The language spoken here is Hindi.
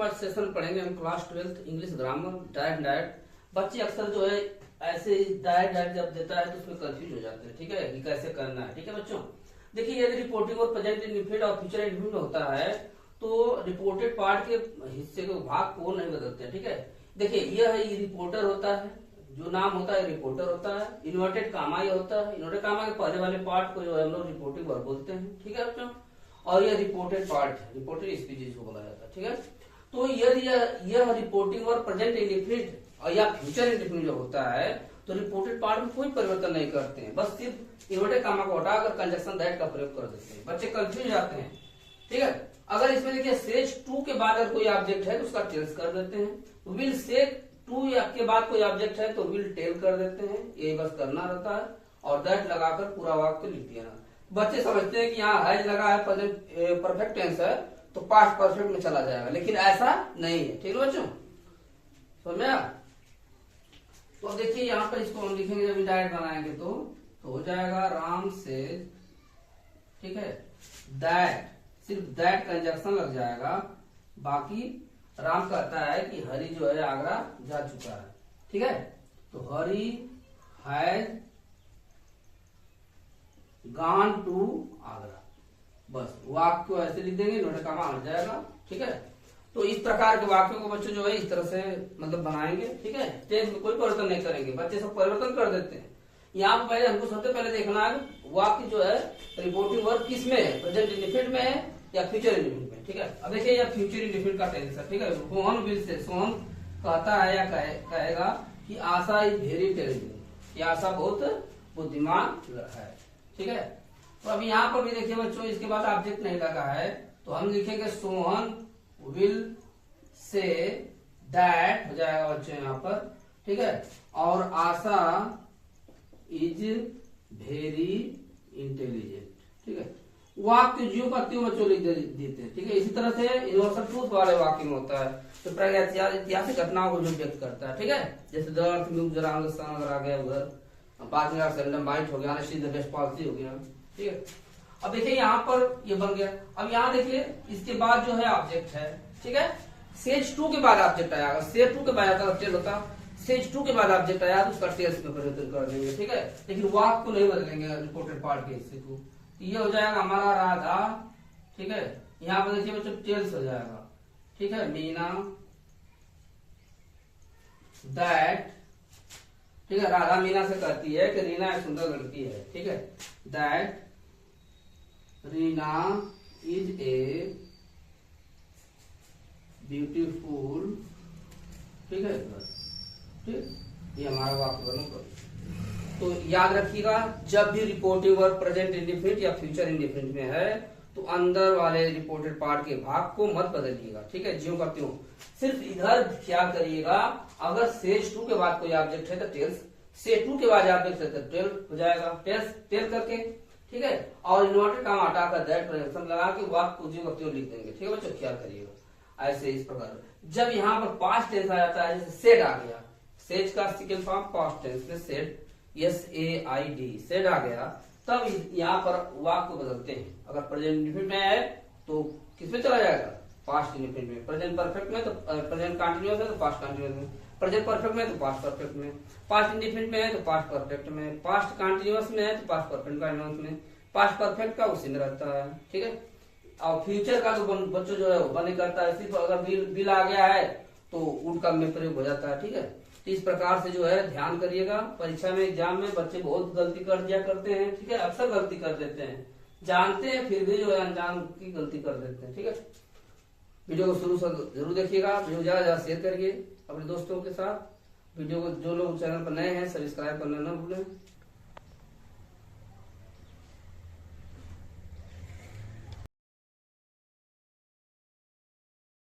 आज सेशन पढ़ेंगे हम क्लास 12 इंग्लिश ग्रामर डायरेक्ट। बच्चे अक्सर जो है ऐसे डायरेक्ट जब देता है तो उसमें कंफ्यूज हो जाते हैं, ठीक है, कि कैसे करना है। ठीक है बच्चों, देखिए यदि रिपोर्टिंग और प्रेजेंट इंडेफिनिट और फ्यूचर इंडेफिनिट होता है तो रिपोर्टेड पार्ट के हिस्से के भाग को नहीं बदलते हैं। ठीक है, देखिए यह है, ये रिपोर्टर होता है, जो नाम होता है रिपोर्टर होता है। इन्वर्टेड कामा ये होता है, इन्वर्टेड कामा के पहले वाले पार्ट को जो है हम लोग रिपोर्टिंग वर्ब बोलते हैं। ठीक है बच्चों, और यह रिपोर्टेड पार्ट है, रिपोर्टेड स्पीच को बोला जाता है। ठीक है, तो यदि यह रिपोर्टिंग और प्रेजेंट इंडेफिनिट और या फ्यूचर इंडेफिनिट जो होता है तो रिपोर्टेड पार्ट में कोई परिवर्तन नहीं करते हैं, बस सिर्फ इन्वर्टेड कामा को हटाकर कंजक्शन दैट का प्रयोग कर देते हैं। बच्चे कंफ्यूज जाते हैं। ठीक है, अगर इसमें देखिए सेज टू के बाद अगर कोई ऑब्जेक्ट है तो उसका टेल्स कर देते हैं। विल से टू के बाद कोई ऑब्जेक्ट है तो विल टेल कर देते हैं, ये बस करना रहता है। और दैट लगाकर पूरा वाक्य लिख देना। बच्चे समझते हैं कि यहाँ हैज लगा है, परफेक्ट टेंस है तो पास्ट परफेक्ट में चला जाएगा, लेकिन ऐसा नहीं है। ठीक है बच्चों, समझ में आया? तो अब देखिए यहाँ पर इसको हम लिखेंगे, जब डायरेक्ट बनाएंगे तो हो जाएगा राम से, ठीक है, दैट, सिर्फ दैट कंजक्शन लग जाएगा। बाकी राम कहता है कि हरि जो है आगरा जा चुका है। ठीक है, तो Hari has gone to Agra, बस वाक्य को ऐसे लिख देंगे, नोट कामा हट जाएगा। ठीक है, तो इस प्रकार के वाक्यों को बच्चों जो है इस तरह से मतलब बनाएंगे। ठीक है, टेंस में कोई परिवर्तन नहीं करेंगे, बच्चे सब परिवर्तन कर देते हैं। यहाँ पर पहले हमको सबसे पहले देखना है वाक्य जो है रिपोर्टिंग वर्ब किस में है, प्रेजेंट इंडेफिनिट में है या फ्यूचर इंडेफिनिट में। ठीक है, अब देखिए यह फ्यूचर इंडेफिनिट का टेंस है। ठीक है, सोहन विल से, सोहन कहता है या कहेगा कि आशा इज वेरी इंटेलिजेंट, ये आशा बहुत बुद्धिमान है। ठीक है, तो अभी यहाँ पर भी देखिए बच्चों इसके बाद ऑब्जेक्ट नहीं लगा है तो हम लिखेंगे सोहन विल से दैट हो जाएगा बच्चों यहाँ पर। ठीक है, और आशा इज वेरी इंटेलिजेंट। ठीक है, वाक्य ज्यों का त्यों बच्चों लिख देते हैं। ठीक है, इसी तरह से यूनिवर्सल ट्रूथ वाले वाक्य में होता है तो ऐतिहासिक घटनाओं को जो व्यक्त करता है। ठीक है, जैसे द अर्थ मूव जरा अगर आ गया उधर, बाद में सेंडमाइट हो गया, द बेस्ट पॉलिसी हो गया। ठीक है, अब देखिए यहाँ पर ये बन गया। अब यहाँ देखिए इसके बाद जो है ऑब्जेक्ट है। ठीक है, सेज टू के बाद ऑब्जेक्ट आया, अगर सेज टू के बाद आता टेल होता, सेज टू के बाद ऑब्जेक्ट आया तो उसका टेल्स में परिवर्तन कर देंगे। ठीक है, लेकिन वाक्य को नहीं बदलेंगे रिपोर्टेड पार्ट के हिस्से को। ये हो जाएगा हमारा राधा। ठीक है, यहाँ पर देखिए बच्चों टेल्स हो जाएगा। ठीक है, मीना दैट, ठीक है, राधा मीना से कहती है कि रीना एक सुंदर लड़की है। ठीक है, that Reena is a beautiful. ठीक है, ठीक, ये हमारा वाक्य बनो। तो याद रखिएगा, जब भी रिपोर्टिंग वर्ब प्रेजेंट इंडेफिनिट या फ्यूचर इंडेफिनिट में है तो अंदर वाले रिपोर्टेड पार्ट के भाग को मत बदलिएगा। ठीक है, ज्यों का त्यों, सिर्फ इधर क्या करिएगा, अगर सेज टू के बाद कोई ऑब्जेक्ट है तो टेल्स, से टू के बाद ऑब्जेक्ट है तो टेल हो जाएगा, टेल करके। ठीक है, और इन्वर्टेड कामा हटाकर दैट कंजक्शन लगा के वाक्य को ज्यों का त्यों लिख देंगे। ठीक है बच्चों, ख्याल करिएगा। ऐसे इस प्रकार जब यहाँ पर पास्ट टेंस आ जाता है, जैसे सेड आ गया, सेज का सेकंड फॉर्म पास्ट टेंस में सेड, SAID, सेड आ गया, तब यहाँ पर वाक्य को बदलते हैं। अगर प्रेजेंट इंडेफिनिट में है तो किसमें चला जाएगा, पास्ट इंडेफिनिट में। प्रेजेंट परफेक्ट में तो प्रेजेंट कंटिन्यूअस है तो पास्ट कंटिन्यूअस में, प्रेजेंट परफेक्ट में तो पास्ट परफेक्ट में, पास्ट इंडेफिनिट में है तो पास्ट परफेक्ट में, पास्ट कंटिन्यूअस में है तो पास्ट परफेक्ट कंटिन्यूअस में, पास्ट परफेक्ट का उसी में रहता है। ठीक है, और फ्यूचर का तो बच्चों जो है वो नहीं करता है, सिर्फ अगर बिल आ गया है तो वुड का में प्रयोग हो जाता है। ठीक है, तो इस प्रकार से जो है ध्यान करिएगा। परीक्षा में एग्जाम में बच्चे बहुत गलती कर दिया करते हैं। ठीक है, अक्सर गलती कर देते हैं, जानते हैं फिर भी जो है अनजान की गलती कर देते हैं। ठीक है, वीडियो को शुरू से जरूर देखिएगा, वीडियो ज्यादा शेयर करिए अपने दोस्तों के साथ। वीडियो को जो लोग चैनल पर नए हैं सब्सक्राइब करना न भूलें।